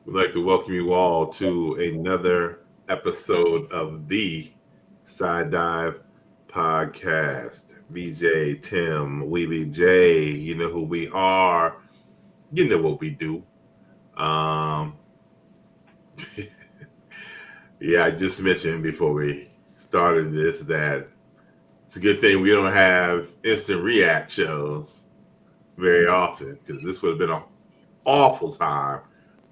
We'd like to welcome you all to another episode of the Side Dive Podcast. VJ, Tim, Weeby J, you know who we are. You know what we do. Um, yeah, I just mentioned before we started this that it's a good thing we don't have instant react shows very often because this would have been an awful time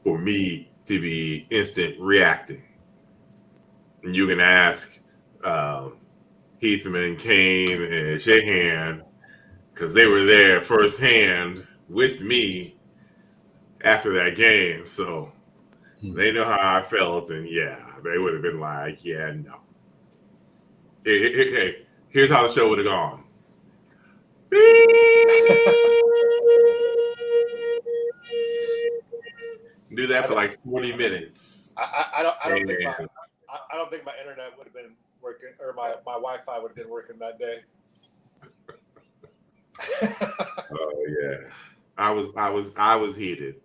for me to be instant reacting. And you can ask um, Heathman, Kane, and Shahan because they were there firsthand with me after that game. So they know how I felt. And yeah, they would have been like, yeah, no. Hey, here's how the show would have gone. Do that I, for th- like 40 minutes. I don't think And I don't think my internet would have been working, or my Wi-Fi would have been working that day. oh yeah. I was heated.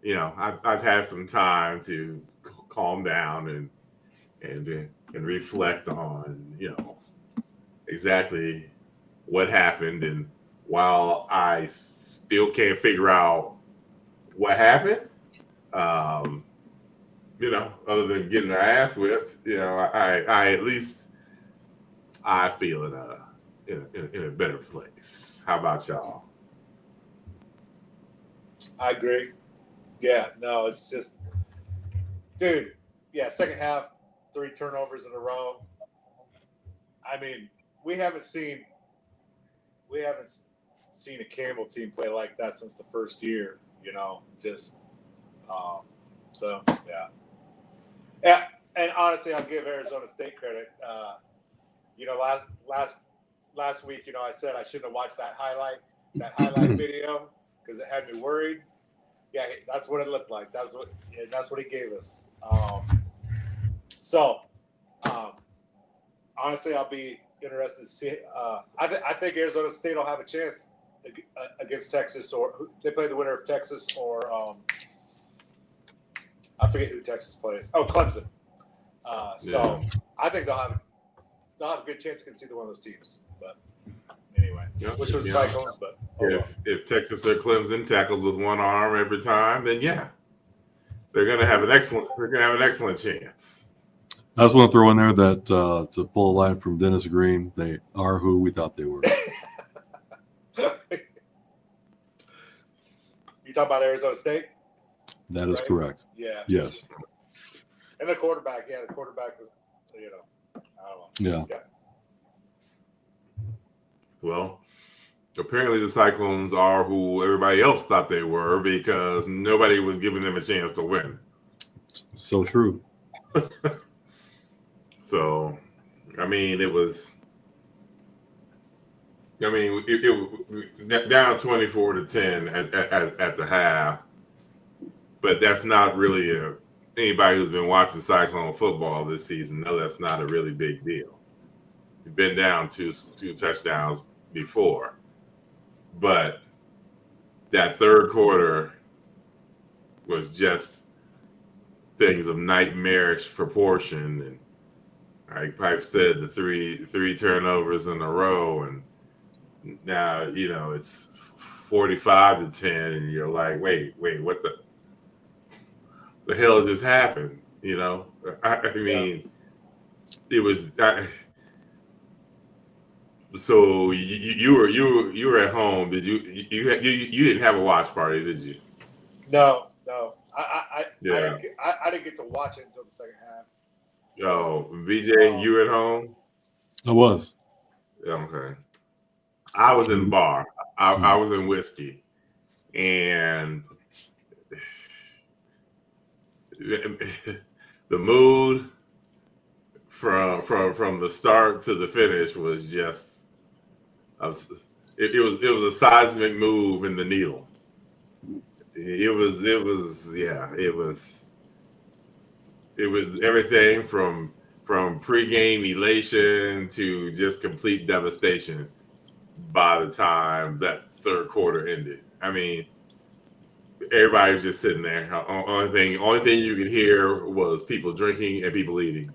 You know, I've had some time to calm down and reflect on, exactly what happened. And while I still can't figure out what happened, um, other than getting our ass whipped, I at least I feel in a better place. How about y'all? I agree. Yeah, no, it's just, dude. Yeah, second half, 3 turnovers in a row. I mean, we haven't seen we haven't seen a Campbell team play like that since the first year. Just um, so yeah, yeah. And honestly, I'll give Arizona State credit. Last week, I said I shouldn't have watched that highlight video because it had me worried. Yeah, that's what it looked like. That's what he gave us. So, um, honestly, I'll be interested to see. I think Arizona State will have a chance against Texas, or they play the winner of Texas or I forget who Texas plays. Oh, Clemson. So Yeah. I think they'll have a good chance against either one of those teams. But anyway, Yeah. which was You know, Cyclones, but oh well. if Texas or Clemson tackles with one arm every time, then yeah, they're gonna have an excellent chance. I just want to throw in there that to pull a line from Dennis Green, they are who we thought they were. You talking about Arizona State? That is Right? correct. Yeah. Yes. And the quarterback, the quarterback was, I don't know. Yeah. Yeah. Well, apparently the Cyclones are who everybody else thought they were because nobody was giving them a chance to win. So true. So, I mean, it was. I mean, it down 24-10 at the half, but that's not really anybody who's been watching Cyclone football this season know that's not a really big deal. We've been down two touchdowns before, but that third quarter was just things of nightmarish proportion. And like Pipe said, the three turnovers in a row, and now it's 45-10, and you're like, wait, what the hell just happened? I Yeah. mean, it was. So you were at home. Did you didn't have a watch party, did you? No. Yeah. I didn't get to watch it until the second half. Oh, VJ, Um, you were at home. I was. Okay. I was in the bar. I Mhm. was in whiskey, and the mood from the start to the finish was just it was a seismic move in the needle. It was everything from pregame elation to just complete devastation by the time that third quarter ended. I mean, everybody was just sitting there. Only thing you could hear was people drinking and people eating,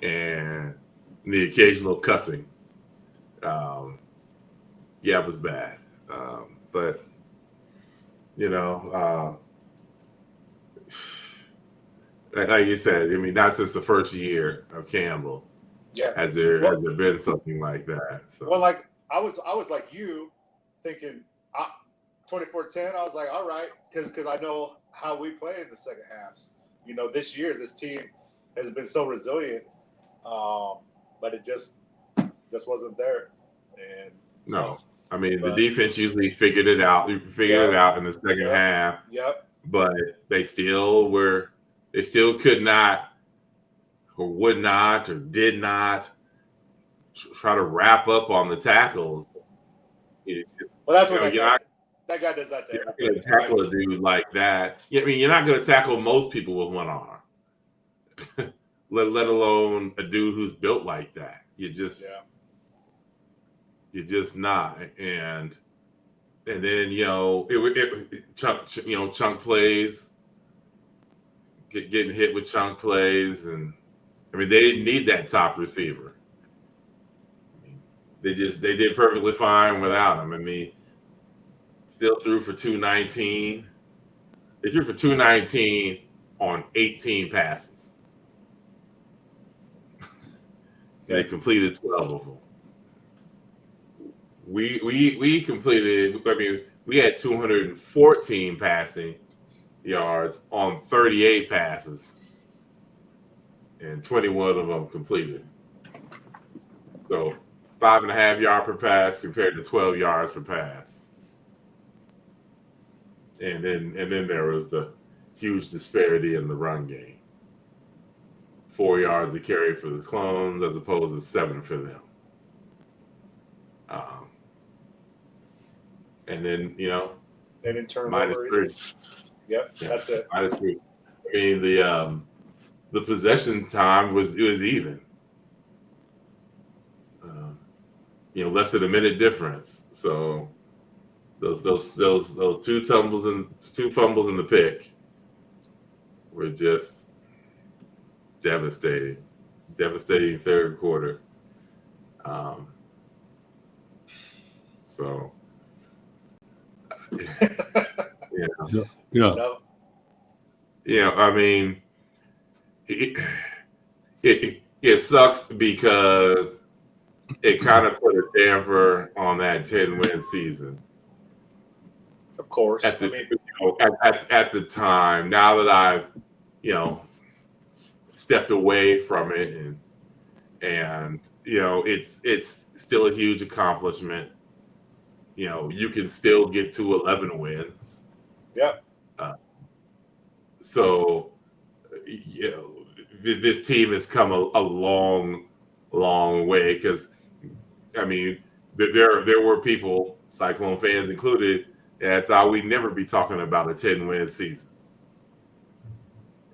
and the occasional cussing. Yeah, it was bad. But like you said, I mean, not since the first year of Campbell Yeah. has Well, there been something like that. So well, like I was like you, thinking 24-10. I was like, all right, because I know how we play in the second halves. This year this team has been so resilient, but it just wasn't there. And no, I mean the but defense usually figured it out. They figured it yep, out in the second yep, half, yep, but they still could not, or would not, or did not try to wrap up on the tackles. It's just, well, that's what that you're guy not does that to you're not going to everybody, tackle right? a dude like that. I mean, you're not going to tackle most people with one arm, let alone a dude who's built like that. Yeah, You're just not. And then chunk plays, getting hit with chunk plays, and I mean they didn't need that top receiver. I mean, they did perfectly fine without him. I mean, still threw for 219. They threw for 219 on 18 passes. They completed 12 of them. We completed. I mean, we had 214 passing yards on 38 passes, and 21 of them completed. So 5.5 yards per pass compared to 12 yards per pass. And then there was the huge disparity in the run game. 4 yards to carry for the clones as opposed to 7 for them. And then they didn't turn minus over 3. either. Yep, Yeah, that's it. minus 3. I mean the possession time was even. Less than a minute difference. So those two fumbles in the pick were just devastating third quarter. So Yeah. I mean it sucks because it kind of put a damper on that 10-win season. Of course. At the time, now that I've stepped away from it, and it's still a huge accomplishment. You can still get to 11 wins. Yep. So this team has come a long way, because I mean there were people, Cyclone fans included, that thought we'd never be talking about a 10-win season.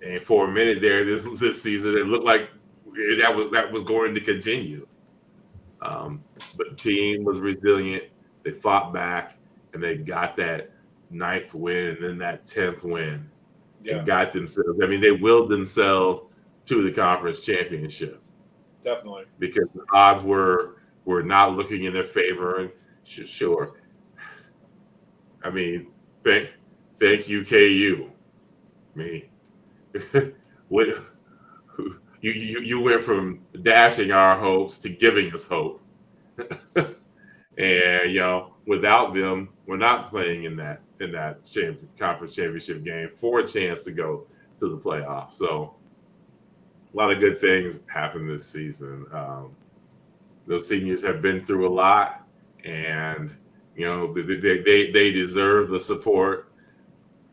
And for a minute there, this season, it looked like that was going to continue. But the team was resilient. They fought back, and they got that 9th win and then that 10th win, and got themselves. I mean, they willed themselves to the conference championship. Definitely. Because the odds were not looking in their favor. And sure, I mean, thank you, KU. I mean, what you went from dashing our hopes to giving us hope, and without them, we're not playing in that conference championship game for a chance to go to the playoffs. So a lot of good things happened this season. Those seniors have been through a lot, and they deserve the support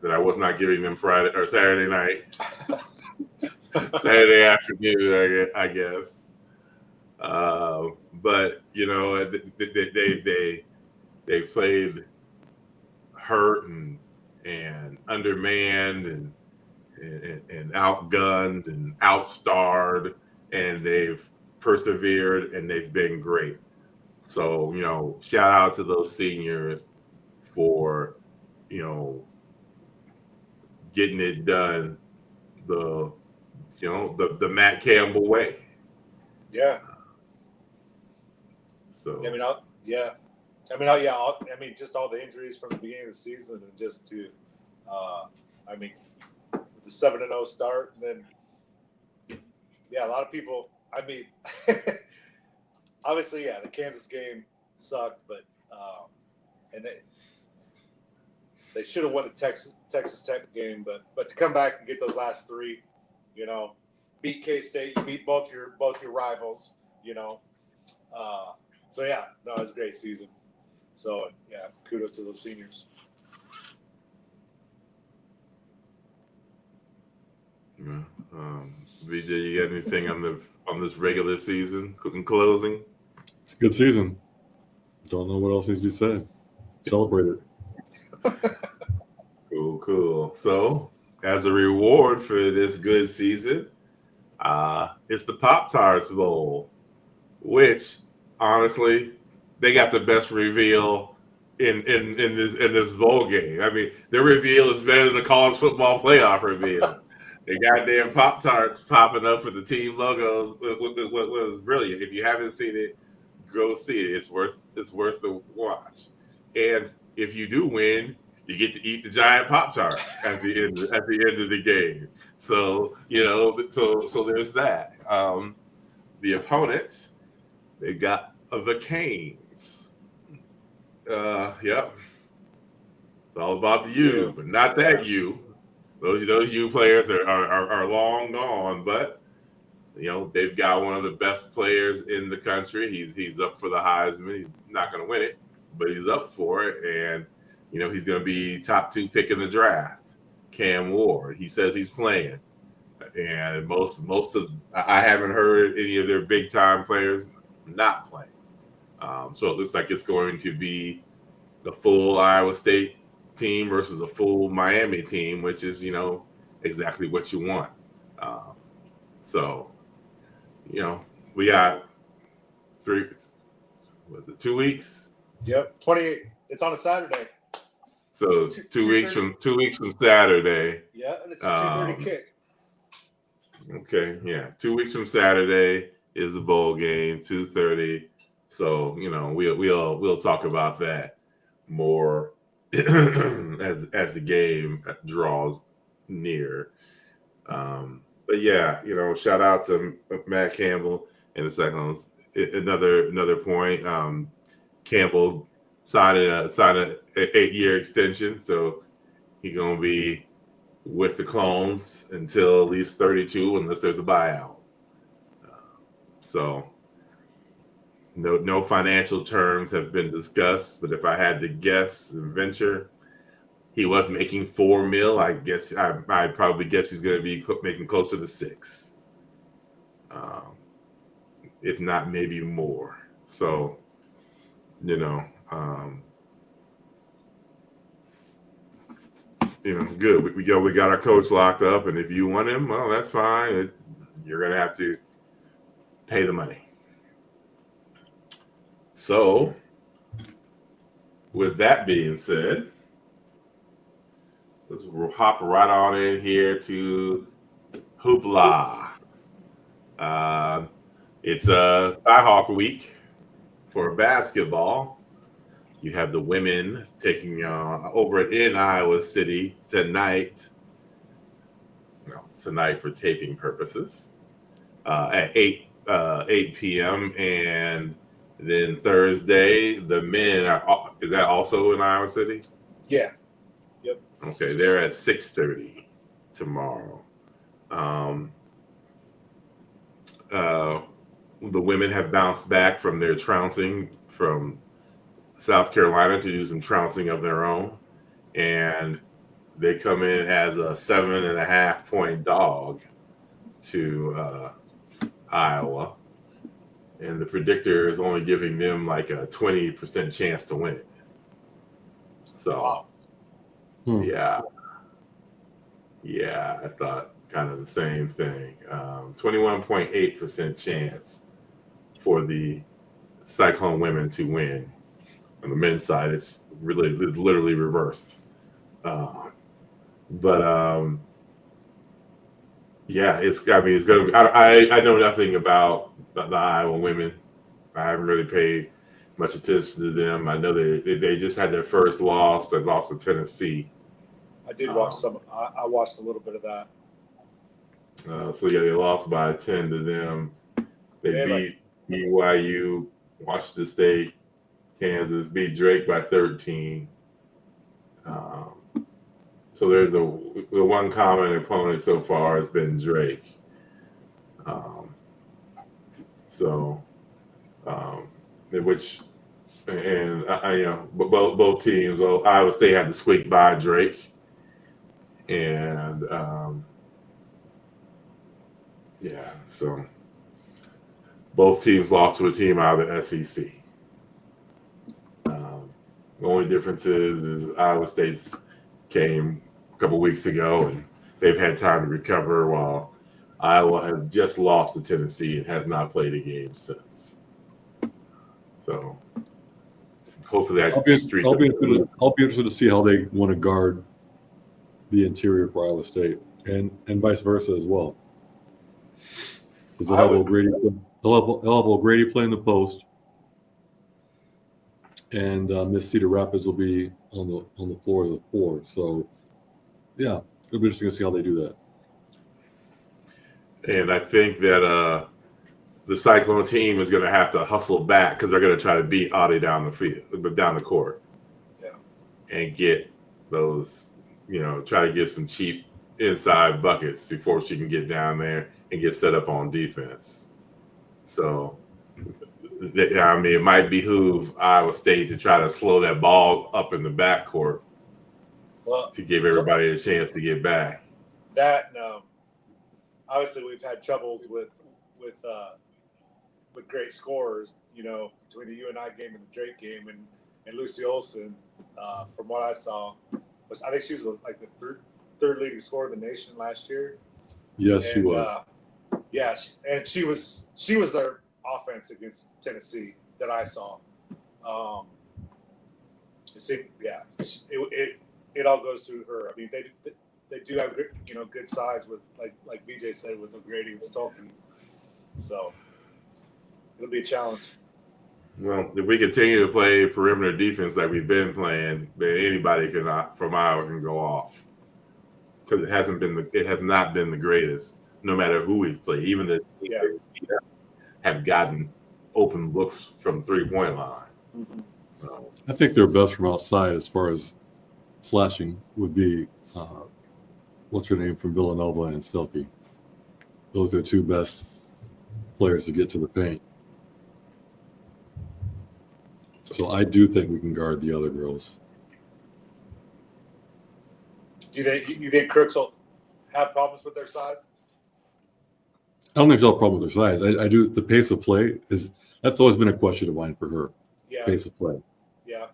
that I was not giving them Friday or Saturday night, Saturday afternoon, I guess. But they played hurt and undermanned and outgunned and outstarred, and they've persevered, and they've been great. So shout out to those seniors for getting it done the Matt Campbell way. Yeah. So just all the injuries from the beginning of the season, and just to, the 7-0 start, and then a lot of people. Obviously, the Kansas game sucked, but and they should have won the Texas Tech game, but to come back and get those last three, beat K-State, you beat both your rivals, it was a great season. So kudos to those seniors. VJ, you got anything on this regular season in closing? It's a good season. Don't know what else needs to be said. Celebrate it. Cool. So, as a reward for this good season, it's the Pop-Tarts Bowl, which honestly, they got the best reveal in this bowl game. I mean, their reveal is better than the college football playoff reveal. The goddamn Pop-Tarts popping up with the team logos was brilliant. If you haven't seen it, go see it. It's worth the watch. And if you do win, you get to eat the giant Pop-Tart at the end of the game. So so there's that. The opponents, they got the Canes. Yep. It's all about the U, but not that U. Those U players are long gone, but they've got one of the best players in the country. He's up for the Heisman. He's not going to win it, but he's up for it, and he's going to be top 2 pick in the draft. Cam Ward. He says he's playing, and most of I haven't heard any of their big time players not playing. So it looks like it's going to be the full Iowa State team versus a full Miami team, which is exactly what you want. So we got 2 weeks? Yep, 28. It's on a Saturday. So 2 weeks from Saturday. Yeah, and it's a 2:30 kick. Okay, 2 weeks from Saturday is the bowl game, 2:30. So we'll talk about that more as the game draws near. But shout out to Matt Campbell and the Cyclones. Another point. Campbell signed an 8-year extension, so he's gonna be with the Clones until at least 32, unless there's a buyout. So no financial terms have been discussed, but if I had to guess and venture, he was making $4 million. I guess I'd probably guess he's going to be making closer to $6 million, if not maybe more. So, good. We got our coach locked up, and if you want him, well, that's fine. You're going to have to pay the money. So, with that being said, let's hop right on in here to Hoopla. It's a Cyhawk week for basketball. You have the women taking over in Iowa City tonight. Tonight for taping purposes at 8 p.m. and then Thursday the men is that also in Iowa City? Yeah. Yep. Okay, they're at 6:30 tomorrow. The women have bounced back from their trouncing from South Carolina to do some trouncing of their own, and they come in as a 7.5-point dog to Iowa, and the predictor is only giving them like a 20% chance to win it. So, wow. Yeah, I thought kind of the same thing. 21.8% chance for the Cyclone women to win. On the men's side, it's literally reversed. But yeah, it's going to be. I know nothing about the Iowa women. I haven't really paid much attention to them. I know they just had their first loss. They lost to Tennessee. I did watch some. I watched a little bit of that. So yeah, they lost by 10 to them. They beat BYU, Washington State, Kansas, beat Drake by 13. So there's the one common opponent so far has been Drake. Which, and both teams. Well, Iowa State had to squeak by Drake, and so both teams lost to a team out of the SEC. The only difference is Iowa State's came a couple weeks ago, and they've had time to recover, while Iowa has just lost to Tennessee and has not played a game since. So hopefully I'll be interested to see how they want to guard the interior for Iowa State, and vice versa as well. Because they'll have O'Grady playing the post, and Miss Cedar Rapids will be on the floor of the four. So, yeah, it'll be interesting to see how they do that. And I think that the Cyclone team is going to have to hustle back because they're going to try to beat Audie down the court, and get those, try to get some cheap inside buckets before she can get down there and get set up on defense. So, it might behoove Iowa State to try to slow that ball up in the backcourt to give everybody a chance to get back. Obviously, we've had troubles with great scorers, between the UNI game and the Drake game, and Lucy Olson, from what I saw, I think she was like the third leading scorer in the nation last year. Yes, she was. And she was their offense against Tennessee that I saw. It all goes through her. I mean, they do have good size with like BJ said, with O'Grady and Stolke. So it'll be a challenge. Well, if we continue to play perimeter defense like we've been playing, then anybody from Iowa can go off, because it has not been the greatest. No matter who we've played, even the have gotten open looks from 3-point line. Mm-hmm. I think they're best from outside as far as slashing would be. What's her name from Villanova and Stilke? Those are the two best players to get to the paint. So I do think we can guard the other girls. You think Crooks will have problems with their size? I don't think she'll have a problem with her size. I do. The pace of play that's always been a question of mine for her. Yeah. Pace of play. Yeah.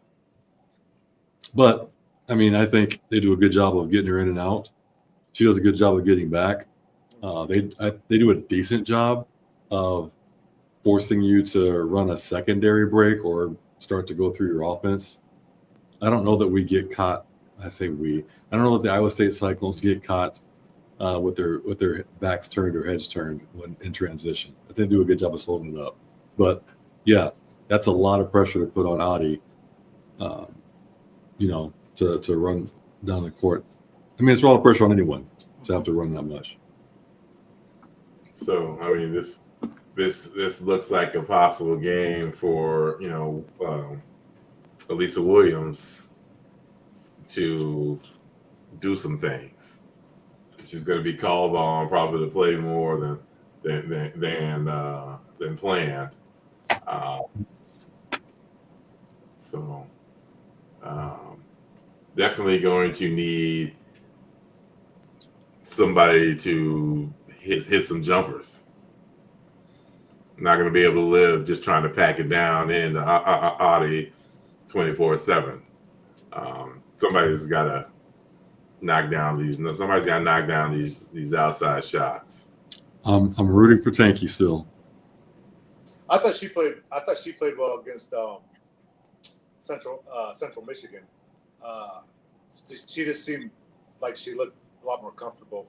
But I mean, I think they do a good job of getting her in and out. She does a good job of getting back. They do a decent job of forcing you to run a secondary break or start to go through your offense. I don't know that we get caught. I say we. I don't know that the Iowa State Cyclones get caught with their backs turned or heads turned when in transition. I think they do a good job of slowing it up. But yeah, that's a lot of pressure to put on Audie. To run down the court. I mean, it's a lot of pressure on anyone to have to run that much. So I mean, this looks like a possible game for Elisa Williams to do some things. She's going to be called on probably to play more than planned. Definitely going to need somebody to hit some jumpers. Not going to be able to live just trying to pack it down in Audie 24/7. Somebody's got to knock down these. Somebody's got to knock down these outside shots. I'm rooting for Tanky still. I thought she played well against Central Michigan. she just seemed like she looked a lot more comfortable.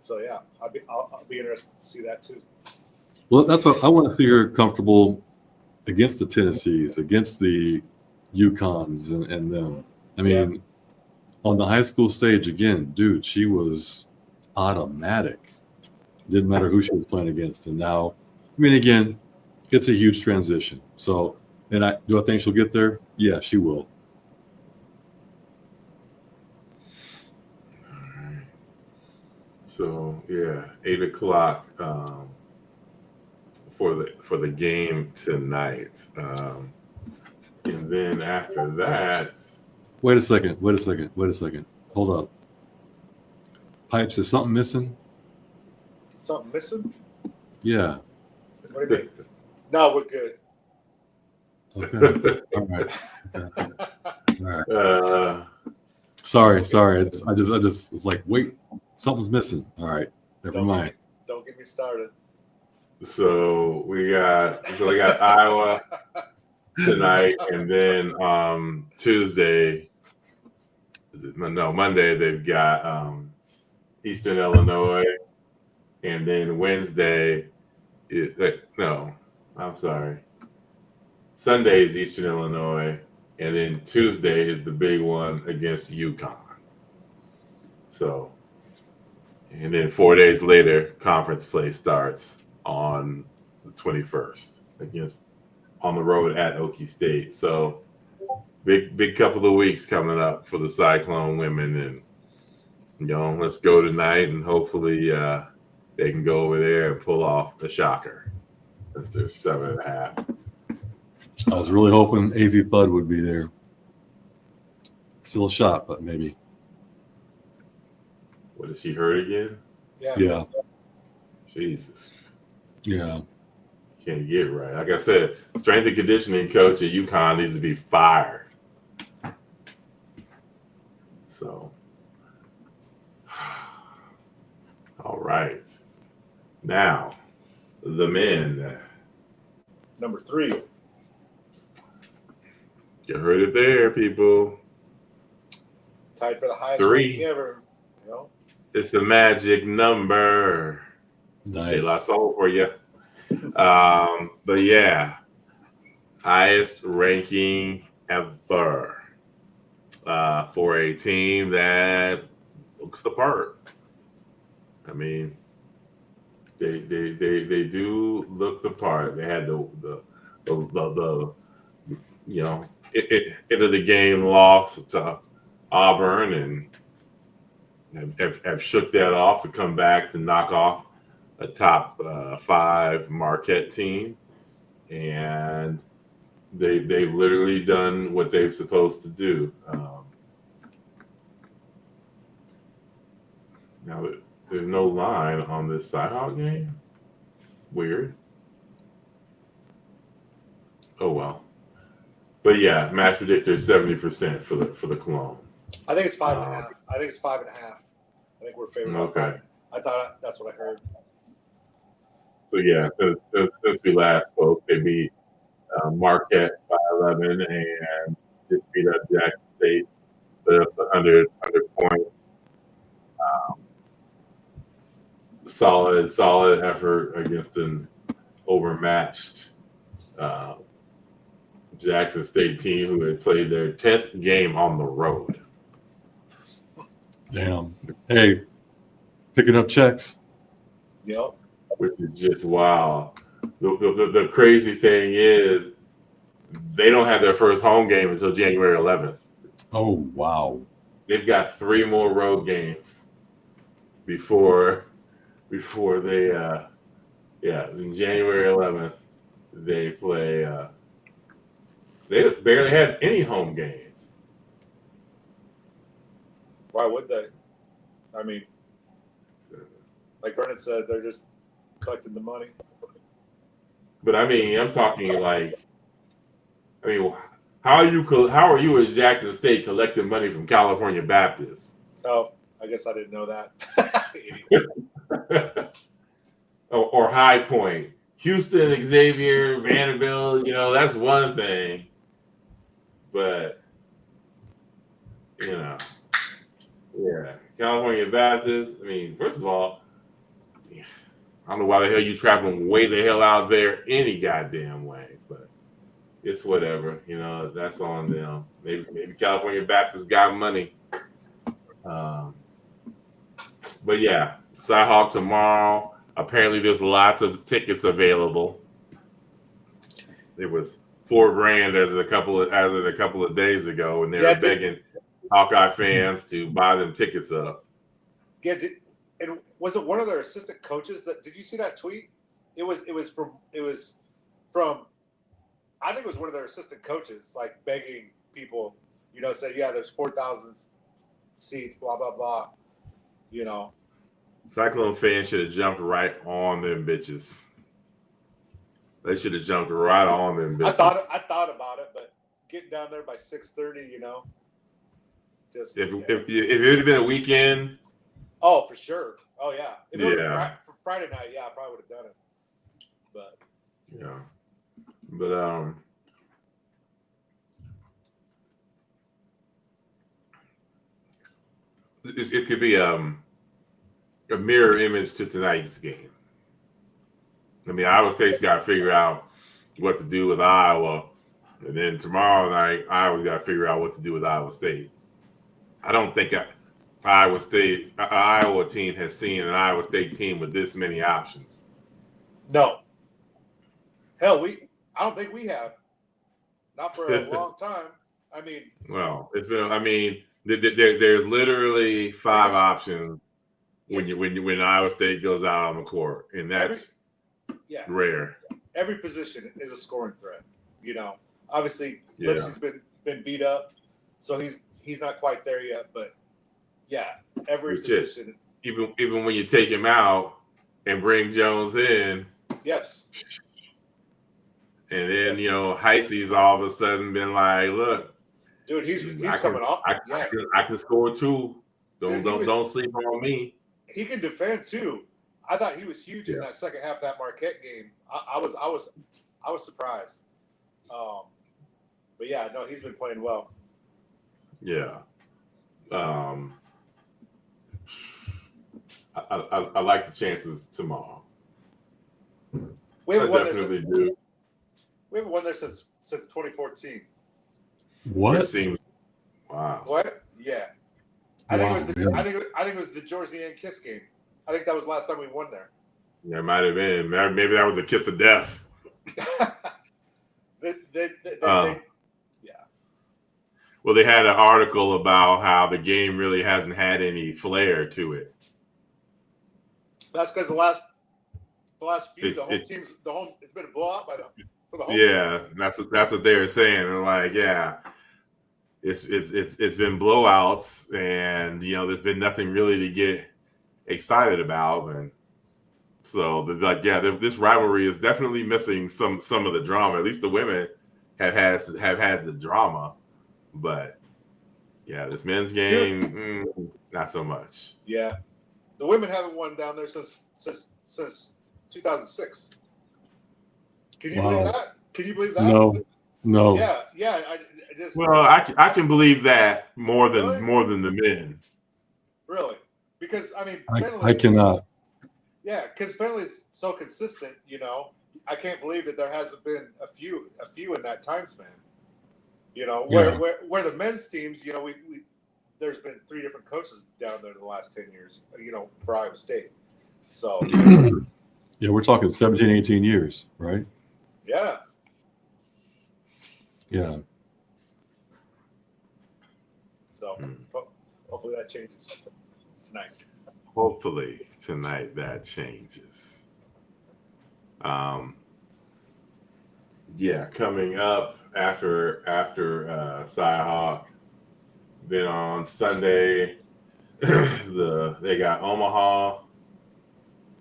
So yeah, I'll be interested to see that too. Well, that's what I want to see her comfortable against the Tennessees, against the UConns and them. I mean, on the high school stage, again, dude, she was automatic. Didn't matter who she was playing against. And now, I mean, again, it's a huge transition. So, and I think she'll get there? Yeah, she will. So yeah, 8:00 for the game tonight, and then after that. Wait a second. Hold up. Pipes, is something missing? Something missing? Yeah. What do you mean? No, we're good. Okay. All right. Okay. All right. Sorry. I just was like, wait, something's missing. All right. Never mind. Don't get me started. So we got Iowa tonight, and then Tuesday. Monday they've got Eastern Illinois, and then Wednesday. I'm sorry. Sunday is Eastern Illinois, and then Tuesday is the big one against UConn. So, and then 4 days later, conference play starts on the 21st on the road at Okie State. So, big couple of weeks coming up for the Cyclone women, and let's go tonight, and hopefully they can go over there and pull off a shocker. Since they're 7.5. I was really hoping AZ Bud would be there. Still a shot, but maybe. What, is she hurt again? Yeah. Jesus. Yeah. Can't get right. Like I said, strength and conditioning coach at UConn needs to be fired. So, all right. Now, the men. Number 3. You heard it there, people. Tied for the highest 3. ranking ever. It's the magic number. Nice. Hey, lots all for you. But yeah, highest ranking ever for a team that looks the part. I mean, they do look the part. They had the end of the game loss to Auburn, and have shook that off to come back to knock off a top 5 Marquette team, and they've literally done what they're supposed to do. Now there's no line on this Cyhawk game. Weird. Oh well. But yeah, match predictor 70% for the Clones. I think it's 5.5. I think it's 5.5. I think we're favored. Okay. I thought that's what I heard. So yeah, since we last spoke, they beat Marquette by 11 and just beat up Jackson State, put up 100 points. Solid effort against an overmatched Jackson State team who had played their 10th game on the road. Damn. Hey, picking up checks. Yep. Which is just wow. The crazy thing is they don't have their first home game until January 11th. Oh, wow. They've got 3 more road games before they in January 11th they play they barely had any home games. Why would they? I mean, like Vernon said, they're just collecting the money. But I mean, I'm talking how are you at Jackson State collecting money from California Baptist? Oh, I guess I didn't know that. or High Point, Houston, Xavier, Vanderbilt. That's one thing, but You know, yeah. California Baptist. I mean, first of all, I don't know why the hell you traveling way the hell out there any goddamn way, but it's whatever. You know, that's on them. Maybe California Baptist got money. But yeah, Cyhawk tomorrow. Apparently, there's lots of tickets available. It was $4,000 as of a couple of days ago, and they were begging Hawkeye fans to buy them tickets up. Yeah, and was it one of their assistant coaches that? Did you see that tweet? It was from I think it was one of their assistant coaches, like begging people, you know, say, yeah, there's 4,000 seats, blah blah blah. You know, Cyclone fans should have jumped right on them bitches. They should have jumped right on them bitches. I thought about it, but getting down there by 6:30, you know, just if it had been a weekend. Oh, for sure. Oh yeah. If it yeah. For Friday night, yeah, I probably would have done it. But yeah, but it could be a mirror image to tonight's game. I mean, Iowa State's got to figure out what to do with Iowa, and then tomorrow night, Iowa's got to figure out what to do with Iowa State. I don't think Iowa team has seen an Iowa State team with this many options. No. Hell, I don't think we have. Not for a long time. I mean, well, it's been. I mean, there's literally 5 options when Iowa State goes out on the court, and that's rare. Every position is a scoring threat. You know, obviously, Lipsey's been beat up, so he's not quite there yet. But yeah, every position. Even when you take him out and bring Jones in. Yes. And then, you know, Heisey's all of a sudden been like, look. Dude, he's coming off. I can score too. Don't sleep on me. He can defend too. I thought he was huge in that second half of that Marquette game. I was surprised. But yeah, no, he's been playing well. Yeah. I like the chances tomorrow. We haven't won there since 2014. What? Wow. What? Yeah. I think it was the Georgian Kiss game. I think that was the last time we won there. Yeah, it might have been. Maybe that was a kiss of death. Well, they had an article about how the game really hasn't had any flair to it. That's because the last few it's been a blowout for the home. Yeah, team. That's what they were saying. They're like, yeah, it's been blowouts, and you know, there's been nothing really to get excited about, and so this rivalry is definitely missing some of the drama. At least the women have had the drama, but yeah, this men's game, not so much. Yeah, the women haven't won down there since 2006. Can you believe that? Can you believe that? No. Yeah. I can believe that more than the men. Really? Because I mean, I cannot. Yeah, because Finley's so consistent. You know, I can't believe that there hasn't been a few in that time span. You know, where the men's teams, you know, we there's been 3 different coaches down there in the last 10 years. You know, for Iowa State. So. Yeah, we're talking 17, 18 years, right? Yeah. Yeah. So hopefully that changes tonight. Hopefully tonight that changes. Coming up after Cyhawk, then on Sunday they got Omaha,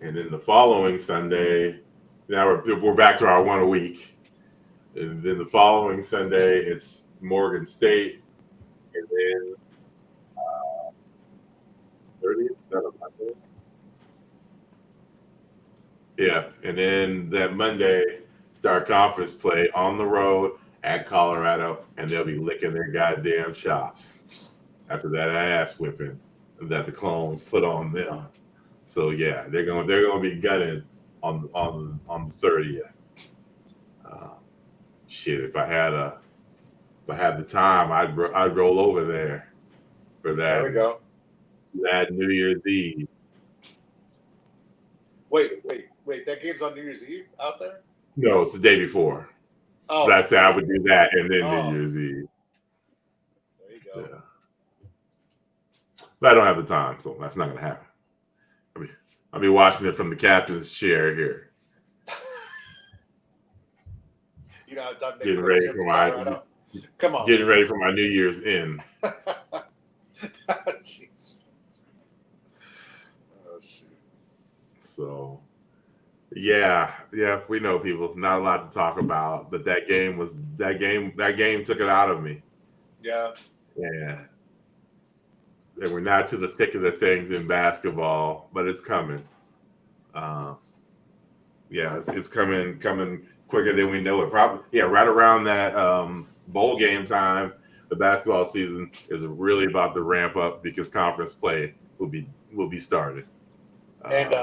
and then the following Sunday, now we're back to our 1 a week, and then the following Sunday it's Morgan State, and then 30th. Yeah, and then that Monday start conference play on the road at Colorado, and they'll be licking their goddamn chops. after that ass whipping that the clones put on them. So yeah, they're gonna be gutted on the 30th. Shit, if I had the time, I'd roll over there for There we go. that New Year's Eve. Wait. That game's on New Year's Eve out there? No, it's the day before. Oh, But I said I would do that and then Oh. New Year's Eve. there you go. Yeah. But I don't have the time, so that's not gonna happen. I'll be watching it from the captain's chair here. You know, I've done Getting ready for my Come on. Getting ready for my New Year's in. Jeez. Oh shoot. So yeah, we know people. Not a lot to talk about, but that game took it out of me. Yeah. Yeah. And we're not to the thick of the things in basketball, but it's coming. It's coming quicker than we know it. Probably, right around that bowl game time. The basketball season is really about to ramp up because conference play will be started. And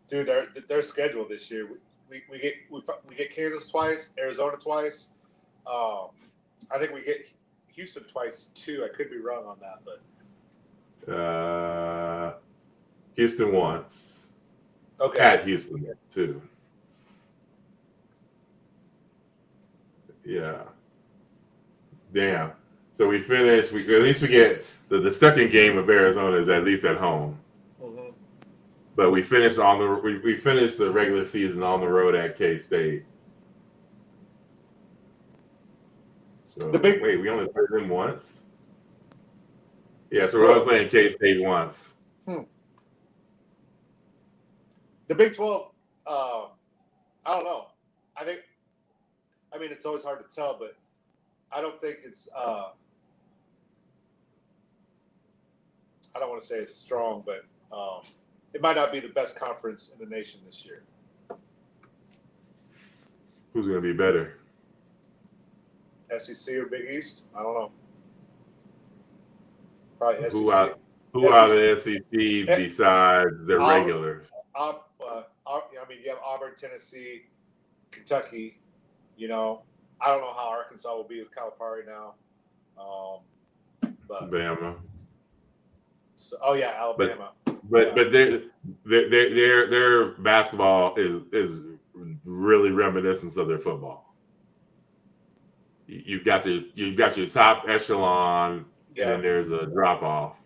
dude, their schedule this year, we get Kansas twice, Arizona twice. I think we get Houston twice too. I could be wrong on that, but Houston once. Okay. At Houston too. Yeah. Damn. So we finished. At least we get the second game of Arizona is at least at home. Mm-hmm. But we finished we finished the regular season on the road at K-State. So we only played them once. Yeah, so we're only playing K-State once. The Big 12, I don't know. I mean, it's always hard to tell, but I don't think it's. I don't want to say it's strong, but it might not be the best conference in the nation this year. Who's going to be better? SEC or Big East? I don't know. Probably SEC. Who out of the SEC besides the regulars? I mean, you have Auburn, Tennessee, Kentucky. You know, I don't know how Arkansas will be with Calipari now. But Alabama. So, Alabama. But their basketball is really reminiscent of their football. You've got your top echelon, and then there's a drop off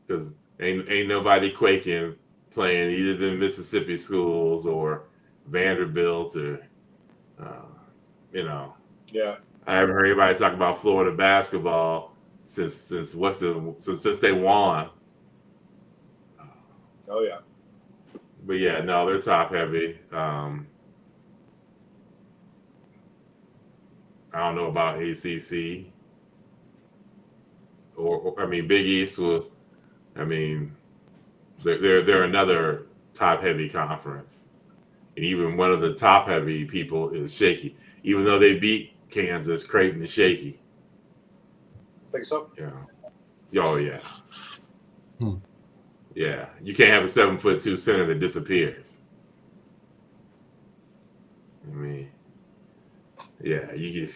because ain't nobody quaking playing either the Mississippi schools or Vanderbilt or I haven't heard anybody talk about Florida basketball since they won. Oh yeah. But yeah, no, they're top heavy. I don't know about ACC or Big East will. I mean, they're another top heavy conference, and even one of the top heavy people is shaky. Even though they beat Kansas, Creighton is shaky. Think so? Yeah. Oh yeah. Yeah, you can't have a 7'2" center that disappears. I mean, yeah, you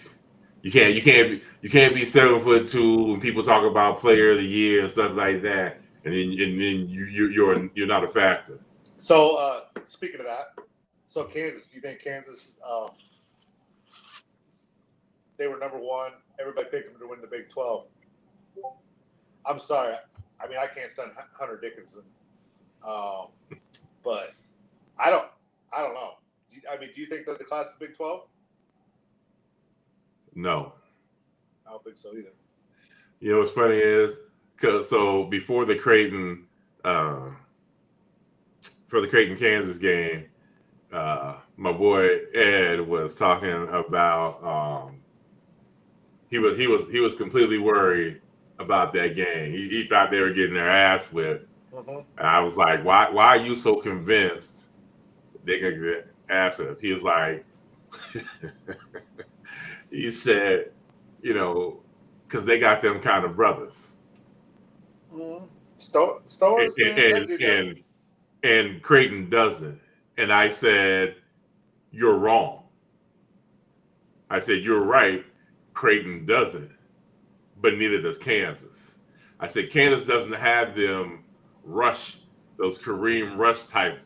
can't be 7'2" when people talk about player of the year and stuff like that, and then you're not a factor. So speaking of that, so Kansas, do you think Kansas? They were number one. Everybody picked them to win the Big 12. I'm sorry. I mean, I can't stand Hunter Dickinson, but I don't know. Do you think they're the class of Big 12? No, I don't think so either. You know what's funny is before the Creighton Kansas game, my boy Ed was talking about he was completely worried about that game. He thought they were getting their ass whipped. Mm-hmm. And I was like, why are you so convinced they're gonna get ass whipped? He was like, he said, because they got them kind of brothers. Stores, man, that dude doesn't. And Creighton doesn't. And I said, you're wrong. I said, you're right. Creighton doesn't, but neither does Kansas. I said, Kansas doesn't have them rush, those Kareem Rush type.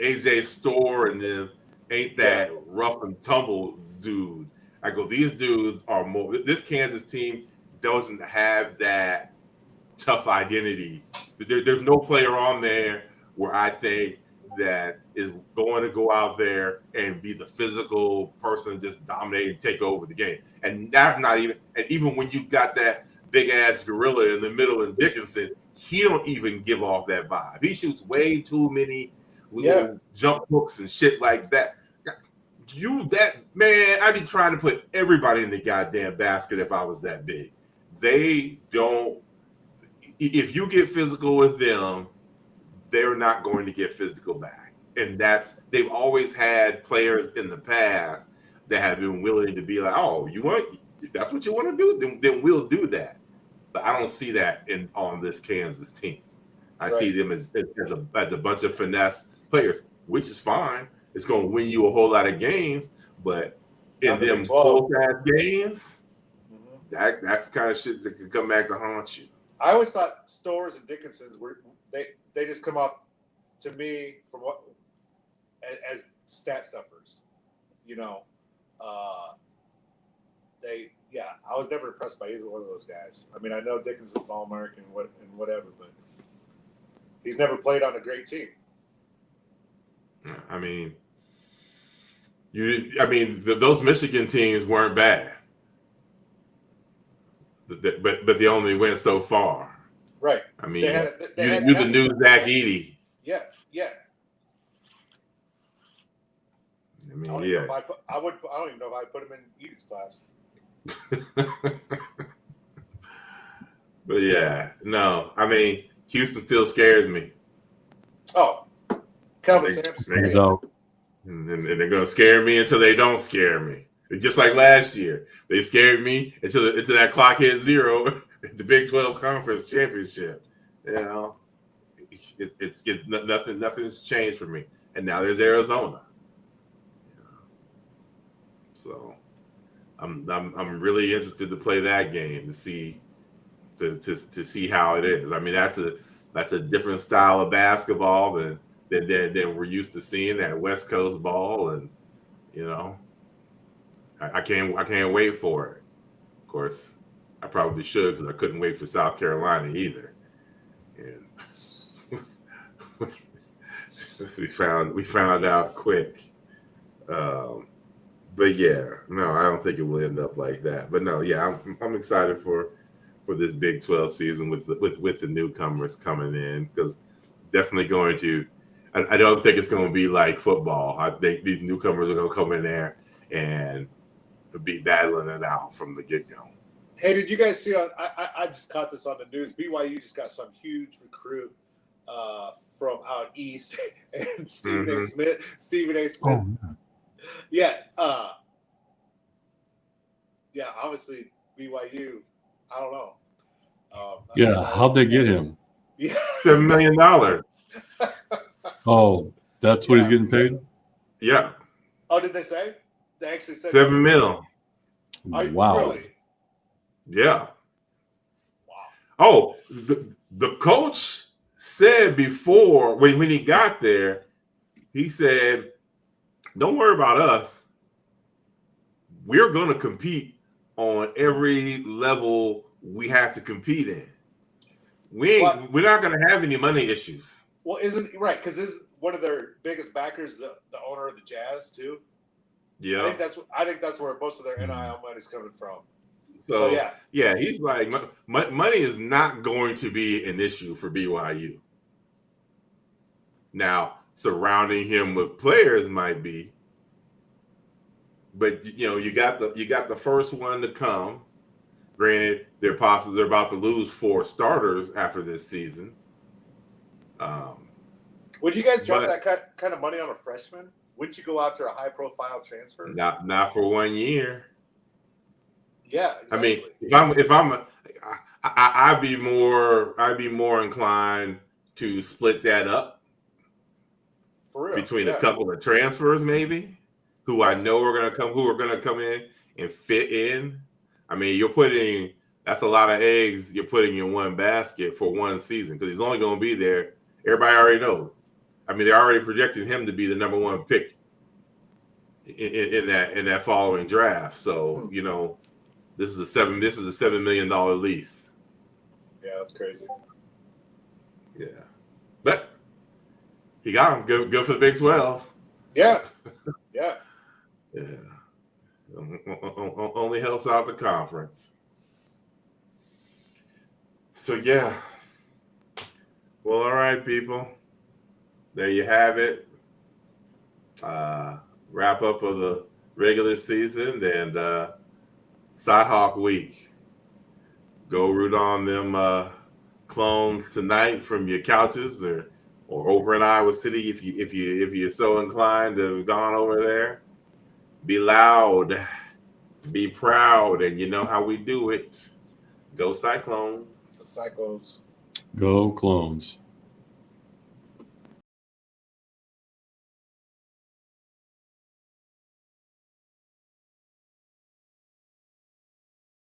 AJ Store and them ain't that rough and tumble dudes. I go, these dudes are more. This Kansas team doesn't have that tough identity. There's no player on there where I think that is going to go out there and be the physical person, just dominate and take over the game. And that's not even. And even when you got that big ass gorilla in the middle in Dickinson, he don't even give off that vibe. He shoots way too many little jump hooks and shit like that. I'd be trying to put everybody in the goddamn basket if I was that big. They don't. If you get physical with them, they're not going to get physical back. And they've always had players in the past that have been willing to be like, oh, if that's what you want to do, then we'll do that. But I don't see that on this Kansas team. I see them as a bunch of finesse players, which is fine. It's going to win you a whole lot of games, but in them close-ass games, that's the kind of shit that could come back to haunt you. I always thought Stores and Dickinson's they just come off to me from what as stat stuffers, you know. I was never impressed by either one of those guys. I mean, I know Dickinson's an All-American and whatever, but he's never played on a great team. I mean, those Michigan teams weren't bad, but they only went so far. Right. I mean, you're the new Zach Edey. Yeah. I mean, I don't even know if I put him in Edey's class. But yeah, no. I mean, Houston still scares me. Oh, Kelvin Sampson. And they're going to scare me until they don't scare me. It's just like last year. They scared me until that clock hit zero at the Big 12 Conference Championship. You know, nothing's changed for me. And now there's Arizona. So I'm really interested to play that game to see how it is. I mean, that's a different style of basketball than we're used to seeing, that West Coast ball, and you know, I can't wait for it. Of course, I probably should, because I couldn't wait for South Carolina either. And we found out quick. But yeah, no, I don't think it will end up like that. But no, yeah, I'm excited for this Big 12 season with the newcomers coming in, because definitely going to. I don't think it's going to be like football. I think these newcomers are going to come in there and be battling it out from the get-go. Hey, did you guys see I just caught this on the news. BYU just got some huge recruit from out east, and Stephen A. Smith. Oh, yeah. Obviously BYU. I don't know. How'd they get him? Yeah, $7 million. Oh, that's what he's getting paid? Yeah. Oh, did they say? They actually said $7 million. Wow. Really? Yeah. Wow. Oh, the coach said before, when he got there, he said, don't worry about us. We're going to compete on every level we have to compete in. We're not going to have any money issues. Well, isn't right? Because is one of their biggest backers the owner of the Jazz too? Yeah, I think that's where most of their NIL money is coming from. So yeah, he's like, money is not going to be an issue for BYU. Now, surrounding him with players might be, but you got the first one to come. Granted, they're about to lose 4 starters after this season. Would you guys drop that kind of money on a freshman? Wouldn't you go after a high-profile transfer? Not for 1 year. Yeah, I exactly. mean, if I'm, I'd be more inclined to split that up For real. between a Yeah. couple of transfers, maybe, who I Yes. know who are gonna come in and fit in. I mean, that's a lot of eggs you're putting in one basket for one season because he's only gonna be there. Everybody already knows. I mean, they're already projecting him to be the number one pick in that following draft. So this is a $7 million lease. Yeah, that's crazy. Yeah, but he got him. Good for the Big 12. Yeah. Yeah. Yeah, only helps out the conference. So yeah. Well, all right, people. There you have it. Wrap up of the regular season and Cyhawk week. Go root on them clones tonight from your couches or over in Iowa City if you're so inclined to have gone over there. Be loud, be proud, and you know how we do it. Go Cyclones. The Cyclones. Go Clones.